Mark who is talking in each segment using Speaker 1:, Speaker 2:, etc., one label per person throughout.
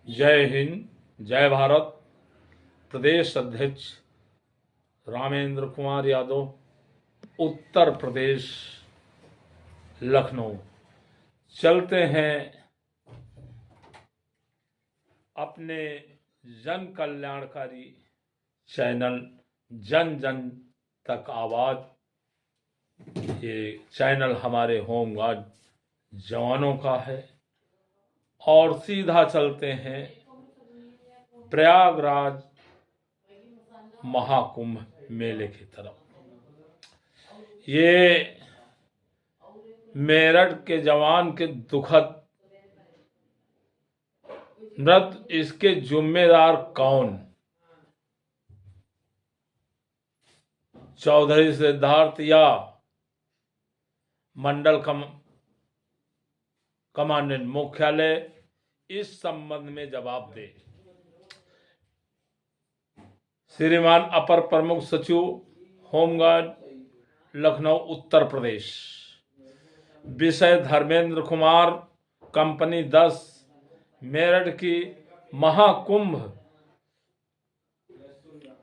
Speaker 1: जय हिंद, जय भारत। प्रदेश अध्यक्ष रामेंद्र कुमार यादव, उत्तर प्रदेश, लखनऊ। चलते हैं अपने जन कल्याणकारी चैनल जन जन तक आवाज। ये चैनल हमारे होमगार्ड जवानों का है और सीधा चलते हैं प्रयागराज महाकुंभ मेले की तरफ। ये मेरठ के जवान के दुखद मृत, इसके जिम्मेदार कौन? चौधरी सिद्धार्थ या मंडल कमांडेंट मुख्यालय इस संबंध में जवाब दे। श्रीमान अपर प्रमुख सचिव होमगार्ड, लखनऊ, उत्तर प्रदेश। विषय धर्मेंद्र कुमार, कंपनी 10, मेरठ की महाकुंभ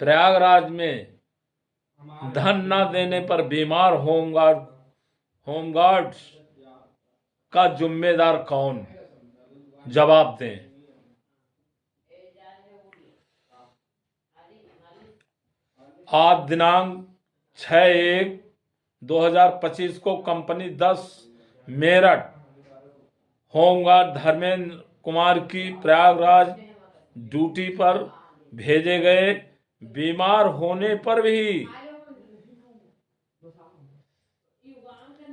Speaker 1: प्रयागराज में धन न देने पर बीमार होमगार्ड का जिम्मेदार कौन? जवाब दें। आज दिनांक 6/1/2025 को कंपनी 10 मेरठ होमगार्ड धर्मेंद्र कुमार की प्रयागराज ड्यूटी पर भेजे गए बीमार होने पर भी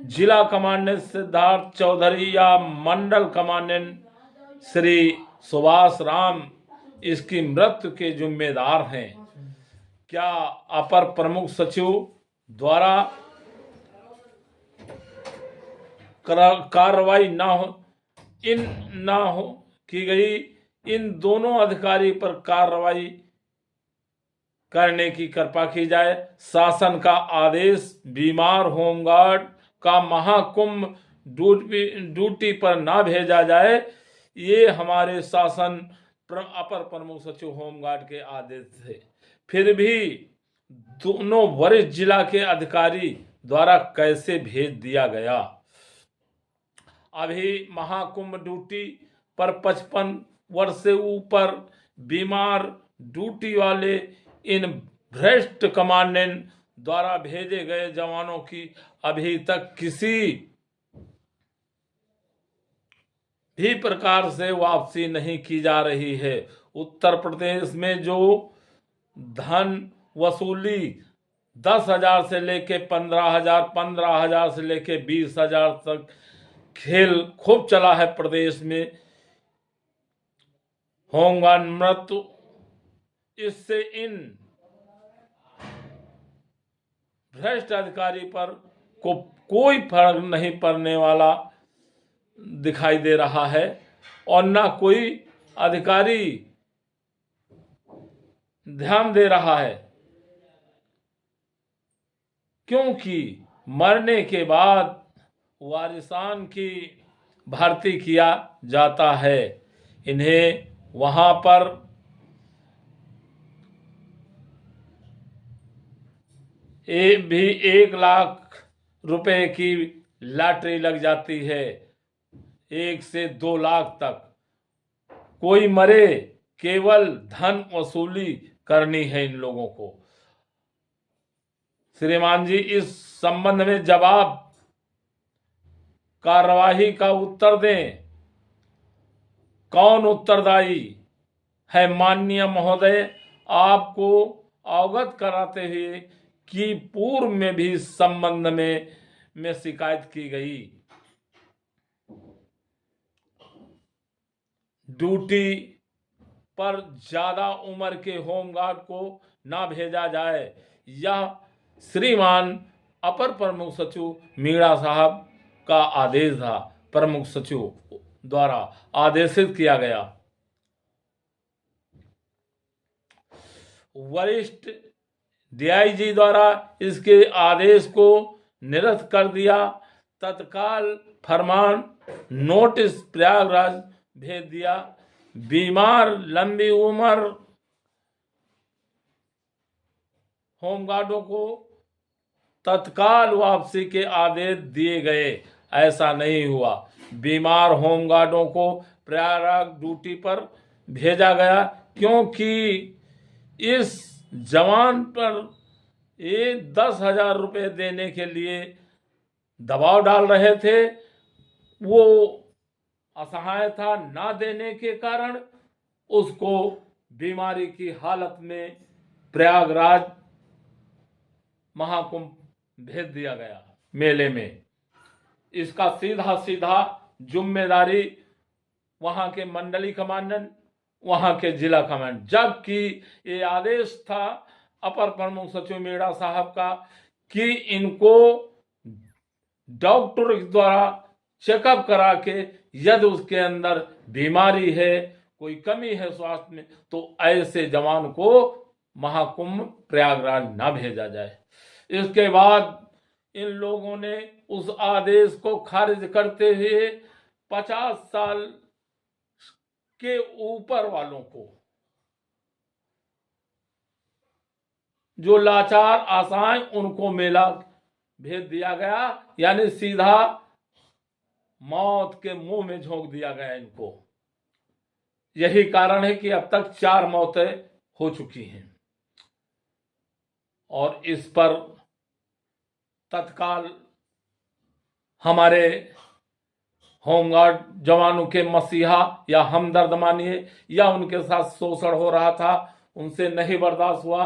Speaker 1: जिला कमांडेंट सिद्धार्थ चौधरी या मंडल कमांडेंट श्री सुभाष राम इसकी मृत्यु के जिम्मेदार हैं। क्या अपर प्रमुख सचिव द्वारा कार्रवाई न हो की गई? इन दोनों अधिकारी पर कार्रवाई करने की कृपा की जाए। शासन का आदेश, बीमार होमगार्ड का महाकुंभ ड्यूटी पर ना भेजा जाए, ये हमारे शासन अपर प्रमुख सचिव होमगार्ड के आदेश थे। फिर भी दोनों वरिष्ठ जिला के अधिकारी द्वारा कैसे भेज दिया गया? अभी महाकुंभ ड्यूटी पर 55 वर्ष से ऊपर बीमार ड्यूटी वाले इन भ्रष्ट कमांडेंट द्वारा भेजे गए जवानों की अभी तक किसी भी प्रकार से वापसी नहीं की जा रही है। उत्तर प्रदेश में जो धन वसूली 10,000 से लेके 15,000, 15,000 से लेके 20,000 तक खेल खूब चला है प्रदेश में। होमगार्ड मृत्यु, इससे इन भ्रष्ट अधिकारी पर को कोई फर्क नहीं पड़ने वाला दिखाई दे रहा है और ना कोई अधिकारी ध्यान दे रहा है, क्योंकि मरने के बाद वारिसान की भर्ती किया जाता है। इन्हें वहां पर भी 1 लाख रुपए की लॉटरी लग जाती है, 1 से 2 लाख तक। कोई मरे, केवल धन वसूली करनी है इन लोगों को। श्रीमान जी, इस संबंध में जवाब कार्यवाही का उत्तर दें। कौन उत्तरदायी है? माननीय महोदय, आपको अवगत कराते हुए कि पूर्व में भी इस संबंध में शिकायत की गई। ड्यूटी पर ज्यादा उम्र के होमगार्ड को ना भेजा जाए, यह श्रीमान अपर प्रमुख सचिव मीणा साहब का आदेश था। प्रमुख सचिव द्वारा आदेशित किया गया। वरिष्ठ डीआईजी द्वारा इसके आदेश को निरस्त कर दिया। तत्काल फरमान नोटिस प्रयागराज भेज दिया। बीमार लंबी उम्र होमगार्डों को तत्काल वापसी के आदेश दिए गए। ऐसा नहीं हुआ। बीमार होमगार्डों को प्रयागराज ड्यूटी पर भेजा गया, क्योंकि इस जवान पर ये 10,000 रुपये देने के लिए दबाव डाल रहे थे। वो असहाय था, ना देने के कारण उसको बीमारी की हालत में प्रयागराज महाकुंभ भेज दिया गया मेले में। इसका सीधा सीधा जिम्मेदारी वहां के मंडली कमांडेंट, वहां के जिला कमांडेंट, जबकि ये आदेश था अपर प्रमुख सचिव मीणा साहब का कि इनको डॉक्टर द्वारा चेकअप करा के यदि उसके अंदर बीमारी है, कोई कमी है स्वास्थ्य में, तो ऐसे जवान को महाकुंभ प्रयागराज ना भेजा जाए। इसके बाद इन लोगों ने उस आदेश को खारिज करते हुए 50 साल के ऊपर वालों को, जो लाचार असहाय, उनको मेला भेज दिया गया, यानी सीधा मौत के मुंह में झोंक दिया गया इनको। यही कारण है कि अब तक 4 मौतें हो चुकी हैं और इस पर तत्काल हमारे होमगार्ड जवानों के मसीहा या हमदर्द मानिए, या उनके साथ शोषण हो रहा था, उनसे नहीं बर्दाश्त हुआ।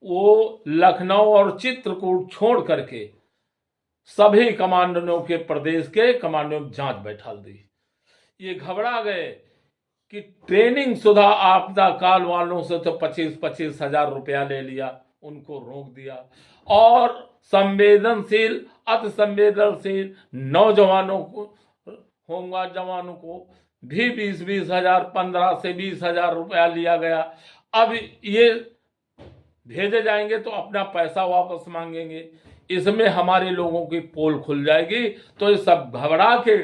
Speaker 1: वो लखनऊ और चित्रकूट छोड़ करके सभी कमांडरों के प्रदेश के कमांडरों जांच बैठा दी। ये घबरा गए कि ट्रेनिंग शुदा आपदा काल वालों से तो 25-25 हजार रुपया ले लिया, उनको रोक दिया, और संवेदनशील, अति संवेदनशील नौजवानों को, होमगार्ड जवानों को भी 20-20 हजार, 15 से 20 हजार रुपया लिया गया। अब ये भेजे जाएंगे तो अपना पैसा वापस मांगेंगे, इसमें हमारे लोगों की पोल खुल जाएगी। तो ये सब घबरा के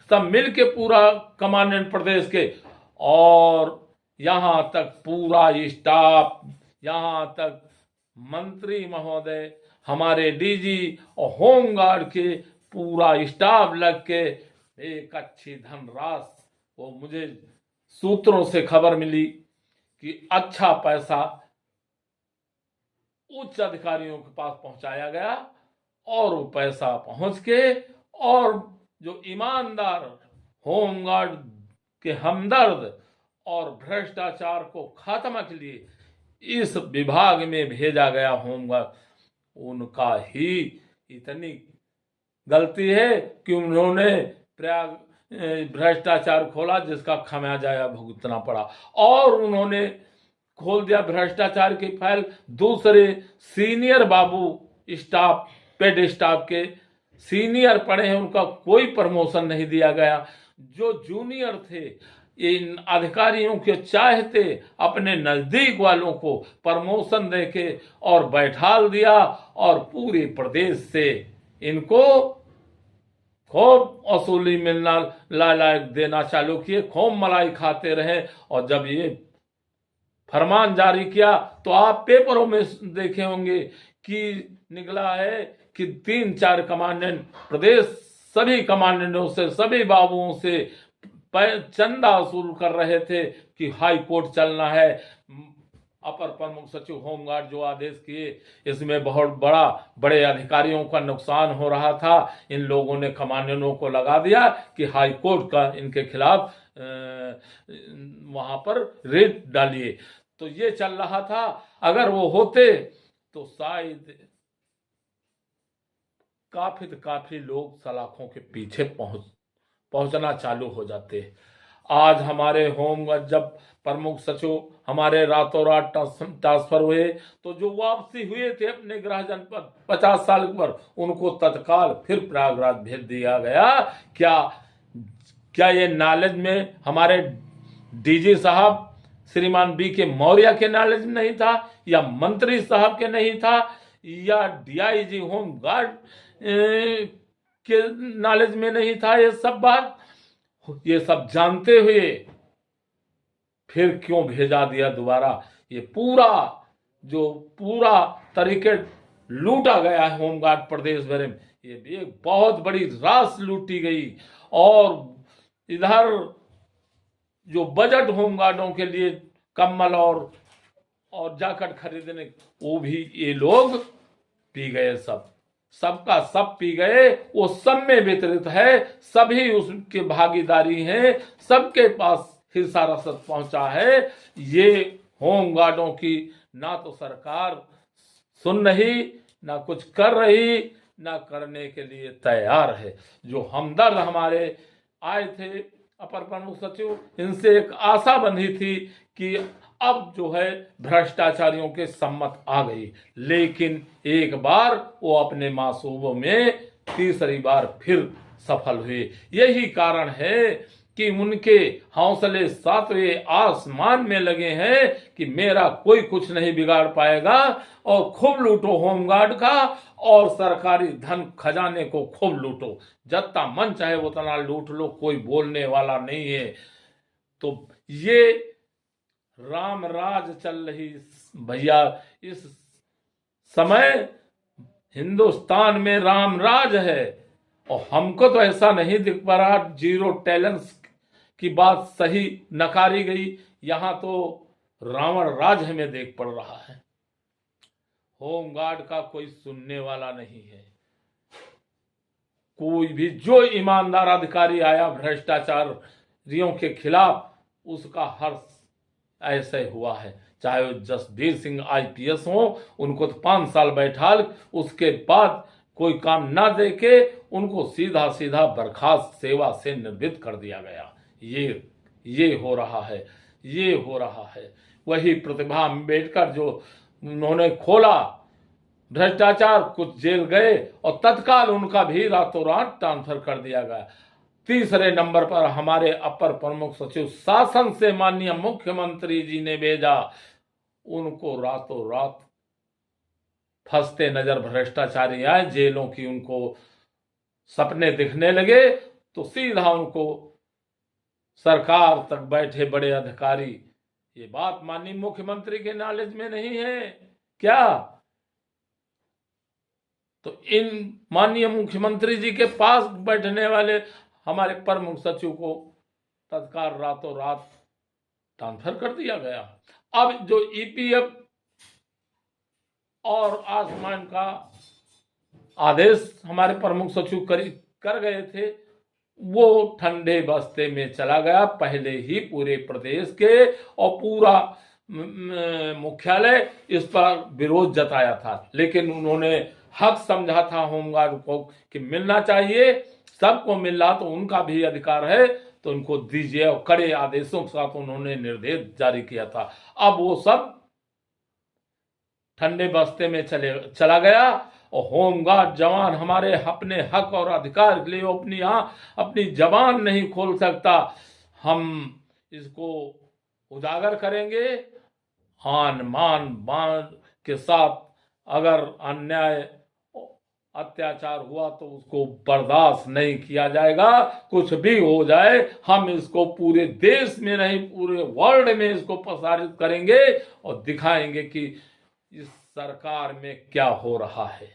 Speaker 1: सब मिल के, पूरा कमांडेंट प्रदेश के और यहाँ तक पूरा स्टाफ, यहाँ तक मंत्री महोदय, हमारे डीजी और होमगार्ड के पूरा स्टाफ लग के एक अच्छी धनराशि, वो मुझे सूत्रों से खबर मिली कि अच्छा पैसा उच्च अधिकारियों के पास पहुंचाया गया, और वो पैसा पहुंच के, और जो ईमानदार होमगार्ड के हमदर्द और भ्रष्टाचार को खात्मा के लिए इस विभाग में भेजा गया होमगार्ड, उनका ही इतनी गलती है कि उन्होंने भ्रष्टाचार खोला, जिसका खमियाजा भुगतना पड़ा। और उन्होंने खोल दिया भ्रष्टाचार की फाइल। दूसरे सीनियर बाबू स्टाफ, पेड स्टाफ के सीनियर पड़े हैं, उनका कोई प्रमोशन नहीं दिया गया। जो जूनियर थे, इन अधिकारियों के चाहते अपने नजदीक वालों को प्रमोशन देके और बैठाल दिया, और पूरे प्रदेश से इनको खूब वसूली मिलना, ला देना चालू किए, खूब मलाई खाते रहे। और जब ये फरमान जारी किया तो आप पेपरों में देखे होंगे कि निकला है कि 3-4 कमांडेंट प्रदेश, सभी कमांडेंटों से, सभी बाबुओं से चंदा वसूल कर रहे थे कि हाई कोर्ट चलना है। अपर प्रमुख सचिव होमगार्ड जो आदेश किए, इसमें बहुत बड़े अधिकारियों का नुकसान हो रहा था। इन लोगों ने कमांडेंटों को लगा दिया कि हाई कोर्ट का इनके खिलाफ वहां पर रेड डालिए। तो ये चल रहा था। अगर वो होते तो शायद काफी लोग सलाखों के पीछे पहुंचना चालू हो जाते। आज हमारे होमगार्ड जब प्रमुख सचिव हमारे रातों रात ट्रांसफर हुए, तो जो वापसी हुए थे अपने गृह जनपद 50 साल पर, उनको तत्काल फिर प्रयागराज भेज दिया गया। क्या ये नॉलेज में हमारे डीजी साहब श्रीमान बी के मौर्य के नॉलेज में नहीं था, या मंत्री साहब के नहीं था, या डीआईजी होमगार्ड के नॉलेज में नहीं था? ये सब बात, ये सब जानते हुए फिर क्यों भेजा दिया दोबारा। ये पूरा तरीके लूटा गया है होमगार्ड प्रदेश भर में। ये भी एक बहुत बड़ी रास लूटी गई। और इधर जो बजट होमगार्डों के लिए कम्बल और जैकेट खरीदने, वो भी ये लोग पी गए। सबका सब पी गए। वो सब में वितरित है, सभी उसके भागीदारी हैं, सबके पास हिस्सा रसद पहुंचा है। ये होमगार्डों की ना तो सरकार सुन रही, ना कुछ कर रही, ना करने के लिए तैयार है। जो हमदर्द हमारे आए थे अपर प्रमुख सचिव, इनसे एक आशा बंधी थी कि अब जो है भ्रष्टाचारियों के सम्मत आ गई, लेकिन एक बार वो अपने मासूबों में तीसरी बार फिर सफल हुए। यही कारण है कि उनके हौसले सातवें आसमान में लगे हैं कि मेरा कोई कुछ नहीं बिगाड़ पाएगा, और खूब लूटो होमगार्ड का, और सरकारी धन खजाने को खूब लूटो, जितना मन चाहे उतना लूट लो, कोई बोलने वाला नहीं है। तो ये राम राज चल रही भैया। इस समय हिंदुस्तान में राम राज है, और हमको तो ऐसा नहीं दिख पा रहा। जीरो टैलेंट्स की बात सही नकारी गई, यहां तो रावण राज हमें देख पड़ रहा है। होमगार्ड का कोई सुनने वाला नहीं है। कोई भी जो ईमानदार अधिकारी आया भ्रष्टाचारियों के खिलाफ, उसका हर ऐसे हुआ है। चाहे वो जसबीर सिंह आईपीएस हो, उनको तो 5 साल बैठाल, उसके बाद कोई काम ना देके उनको सीधा सीधा बर्खास्त सेवा से निवृत्त कर दिया गया। ये हो रहा है, ये हो रहा है। वही प्रतिभा अम्बेडकर जो उन्होंने खोला भ्रष्टाचार, कुछ जेल गए और तत्काल उनका भी रातों रात ट्रांसफर कर दिया गया। तीसरे नंबर पर हमारे अपर प्रमुख सचिव शासन से माननीय मुख्यमंत्री जी ने भेजा, उनको रातों रात फंसते नजर भ्रष्टाचारी आए, जेलों की उनको सपने दिखने लगे, तो सीधा उनको सरकार तक बैठे बड़े अधिकारी। ये बात माननीय मुख्यमंत्री के नॉलेज में नहीं है क्या? तो इन माननीय मुख्यमंत्री जी के पास बैठने वाले हमारे प्रमुख सचिव को तत्काल रातों रात ट्रांसफर कर दिया गया। अब जो ईपीएफ और आसमान का आदेश हमारे प्रमुख सचिव कर गए थे, वो ठंडे बस्ते में चला गया। पहले ही पूरे प्रदेश के और पूरा मुख्यालय इस पर विरोध जताया था, लेकिन उन्होंने हक समझा था होमगार्ड को कि मिलना चाहिए, सबको मिल रहा तो उनका भी अधिकार है, तो उनको दीजिए, और कड़े आदेशों के साथ उन्होंने निर्देश जारी किया था। अब वो सब ठंडे बस्ते में चला गया, और होमगार्ड जवान हमारे अपने हक और अधिकार के लिए अपनी जबान नहीं खोल सकता। हम इसको उजागर करेंगे, आन मान के साथ। अगर अन्याय अत्याचार हुआ तो उसको बर्दाश्त नहीं किया जाएगा। कुछ भी हो जाए, हम इसको पूरे देश में नहीं पूरे वर्ल्ड में इसको प्रसारित करेंगे और दिखाएंगे कि इस सरकार में क्या हो रहा है।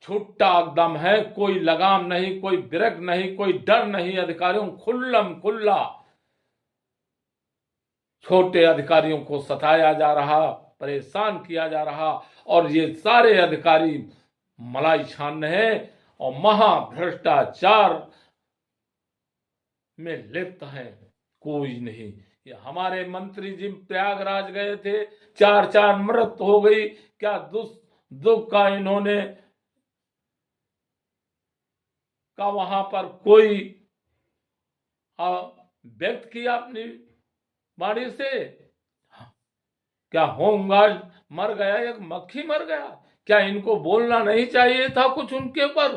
Speaker 1: छुट्टा एकदम है, कोई लगाम नहीं, कोई ब्रेक नहीं, कोई डर नहीं। अधिकारियों खुल्लम खुल्ला छोटे अधिकारियों को सताया जा रहा, परेशान किया जा रहा, और ये सारे अधिकारी मलाई छान है और महा भ्रष्टाचार में लिप्त हैं। कोई नहीं। ये हमारे मंत्री जी प्रयागराज गए थे, 4 मृत्यु हो गई। क्या दुख का इन्होंने का वहां पर कोई व्यक्त किया अपनी वाणी से? क्या होमगार्ड मर गया, एक मक्खी मर गया? क्या इनको बोलना नहीं चाहिए था कुछ उनके ऊपर?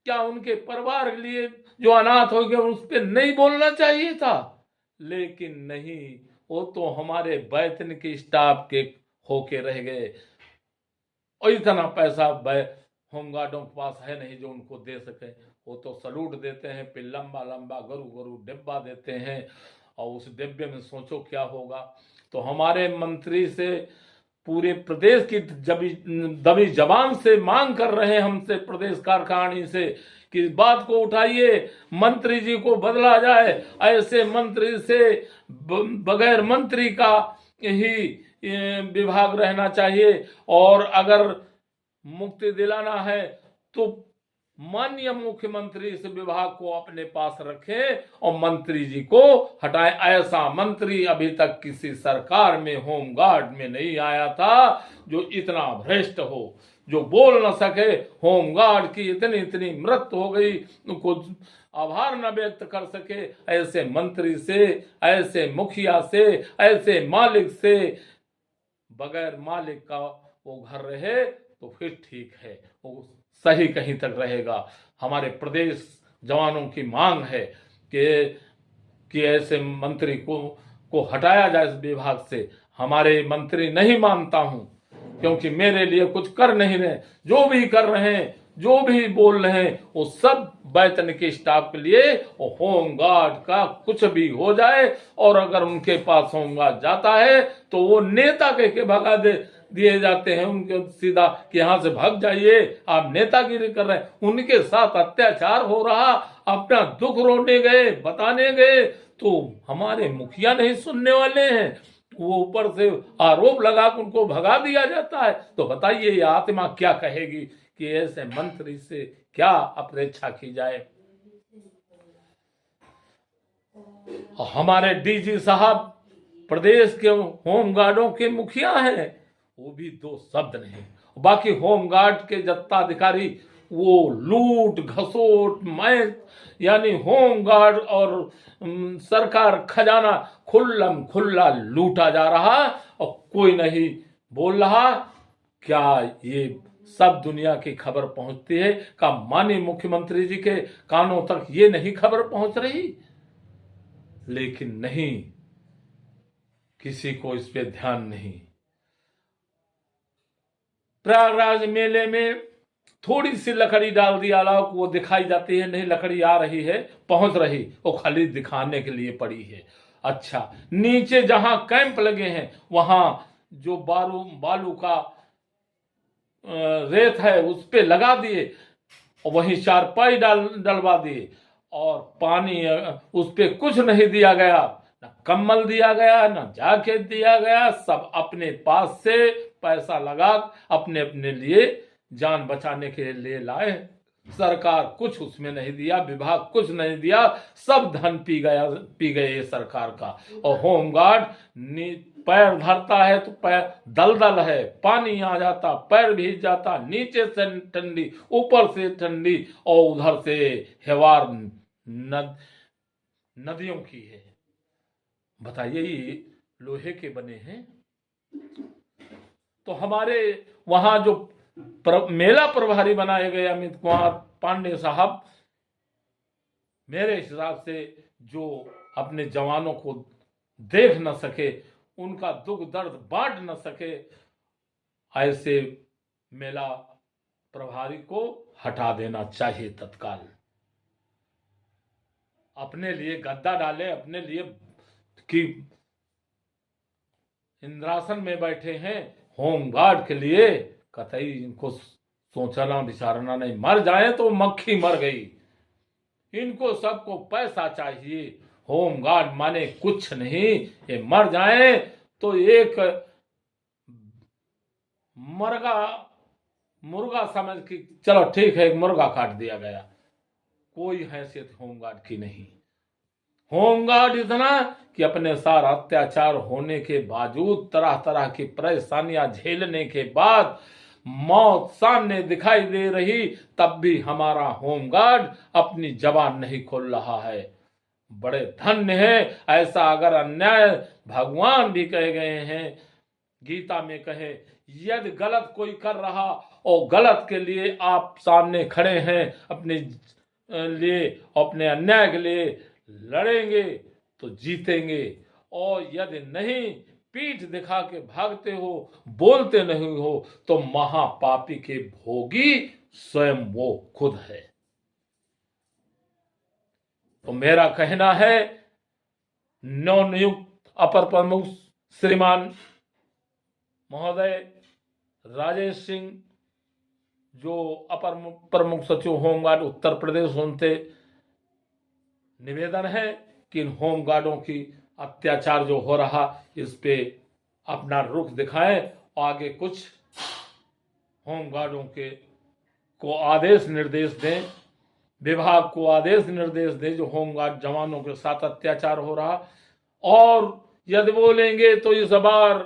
Speaker 1: क्या उनके परिवार के लिए जो अनाथ हो गए उस पर नहीं बोलना चाहिए था? लेकिन नहीं, वो तो हमारे वेतन के स्टाफ के होके रह गए, और इतना पैसा होमगार्डों के पास है नहीं जो उनको दे सके। वो तो सलूट देते हैं, फिर लंबा लंबा गरु डिब्बा देते हैं, और उस डिब्बे में सोचो क्या होगा। तो हमारे मंत्री से पूरे प्रदेश की दबी जबान से मांग कर रहे हैं हमसे, प्रदेश कार्यकारिणी से, कि इस बात को उठाइए, मंत्री जी को बदला जाए। ऐसे मंत्री से बगैर मंत्री का ही विभाग रहना चाहिए, और अगर मुक्ति दिलाना है तो माननीय मुख्यमंत्री इस विभाग को अपने पास रखें और मंत्री जी को हटाएं। ऐसा मंत्री अभी तक किसी सरकार में होमगार्ड में नहीं आया था जो इतना भ्रष्ट हो, जो बोल न सके। होमगार्ड की इतनी मृत्यु हो गई, उनको आभार न व्यक्त कर सके। ऐसे मंत्री से, ऐसे मुखिया से, ऐसे मालिक से, बगैर मालिक का वो घर रहे तो फिर ठीक है, वो सही कहीं तक रहेगा। हमारे प्रदेश जवानों की मांग है कि ऐसे मंत्री को हटाया जाए इस विभाग से। हमारे मंत्री नहीं मानता हूं, क्योंकि मेरे लिए कुछ कर नहीं रहे। जो भी कर रहे हैं, जो भी बोल रहे हैं, वो सब वेतन के स्टाफ के लिए। और होमगार्ड का कुछ भी हो जाए, और अगर उनके पास होमगार्ड जाता है तो वो नेता कह के भगा दिए जाते हैं उनके सीधा, कि यहां से भाग जाइए, आप नेतागिरी कर रहे हैं। उनके साथ अत्याचार हो रहा, अपना दुख रोने गए, बताने गए, तो हमारे मुखिया नहीं सुनने वाले हैं, वो ऊपर से आरोप लगा कर उनको भगा दिया जाता है। तो बताइए ये आत्मा क्या कहेगी कि ऐसे मंत्री से क्या अपेक्षा की जाए। हमारे डीजी साहब प्रदेश के होमगार्डों के मुखिया हैं, वो भी दो शब्द नहीं। बाकी होमगार्ड के जत्थाधिकारी वो लूट घसोट में, यानी होमगार्ड और सरकार खजाना खुल्लम खुल्ला लूटा जा रहा, और कोई नहीं बोल रहा। क्या ये सब दुनिया की खबर पहुंचती है? का माननीय मुख्यमंत्री जी के कानों तक ये नहीं खबर पहुंच रही? लेकिन नहीं, किसी को इस पे ध्यान नहीं। प्रयागराज मेले में थोड़ी सी लकड़ी डाल दी अलाव को, वो दिखाई जाती है, नहीं लकड़ी आ रही है, पहुंच रही, वो खाली दिखाने के लिए पड़ी है। अच्छा, नीचे जहां कैंप लगे हैं वहां जो बालू का रेत है उस पे लगा दिए, और वहीं चारपाई डलवा दिए, और पानी उस पे कुछ नहीं दिया गया, न कम्बल दिया गया, न जैकेट दिया गया। सब अपने पास से पैसा लगा अपने अपने लिए जान बचाने के लिए लाए। सरकार कुछ उसमें नहीं दिया, विभाग कुछ नहीं दिया, सब धन पी गए ये सरकार का। और होमगार्ड पैर धरता है तो पैर दलदल है, पानी आ जाता, पैर भीग जाता, नीचे से ठंडी, ऊपर से ठंडी, और उधर से हेवार नदियों की है। बताइए, ये लोहे के बने हैं। तो हमारे वहां जो मेला प्रभारी बनाए गए अमित कुमार पांडे साहब, मेरे हिसाब से जो अपने जवानों को देख न सके, उनका दुख दर्द बांट न सके, ऐसे मेला प्रभारी को हटा देना चाहिए तत्काल। अपने लिए गद्दा डाले, अपने लिए कि इंद्रासन में बैठे हैं, होमगार्ड के लिए कतई इनको सोचना विचारना नहीं। मर जाए तो मक्खी मर गई, इनको सबको पैसा चाहिए। होमगार्ड माने कुछ नहीं, ये मर जाए तो एक मुर्गा समझ के चलो ठीक है, एक मुर्गा काट दिया गया, कोई हैसियत होमगार्ड की नहीं। होमगार्ड इतना कि अपने सारा अत्याचार होने के बावजूद, तरह तरह की परेशानियां झेलने के बाद, मौत सामने दिखाई दे रही, तब भी हमारा होमगार्ड अपनी जबान नहीं खोल रहा है। बड़े धन्य है। ऐसा अगर अन्याय भगवान भी कह गए हैं, गीता में कहे, यदि गलत कोई कर रहा और गलत के लिए आप सामने खड़े हैं, अपने लिए, अपने अन्याय के लिए लड़ेंगे तो जीतेंगे, और यदि नहीं, पीठ दिखा के भागते हो, बोलते नहीं हो, तो महापापी के भोगी स्वयं वो खुद है। तो मेरा कहना है नवनियुक्त अपर प्रमुख श्रीमान महोदय राजेश सिंह, जो अपर प्रमुख सचिव होमगार्ड उत्तर प्रदेश, उनसे निवेदन है कि इन होमगार्डों की अत्याचार जो हो रहा इस पे अपना रुख दिखाएं और आगे कुछ होमगार्डों के को आदेश निर्देश दें, विभाग को आदेश निर्देश दें जो होमगार्ड जवानों के साथ अत्याचार हो रहा। और यदि बोलेंगे तो इस बार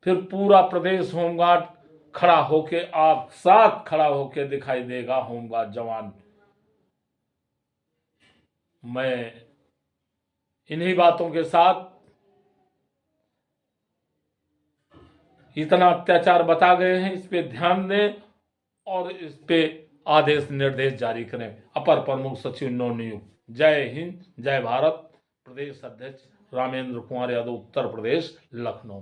Speaker 1: फिर पूरा प्रदेश होमगार्ड खड़ा होके आप साथ खड़ा होके दिखाई देगा होमगार्ड जवान। मैं इन्हीं बातों के साथ इतना अत्याचार बता गए हैं, इस पे ध्यान दें और इस पे आदेश निर्देश जारी करें। अपर प्रमुख सचिव नवनियुक्त। जय हिंद, जय भारत। प्रदेश अध्यक्ष रामेंद्र कुमार यादव, उत्तर प्रदेश, लखनऊ।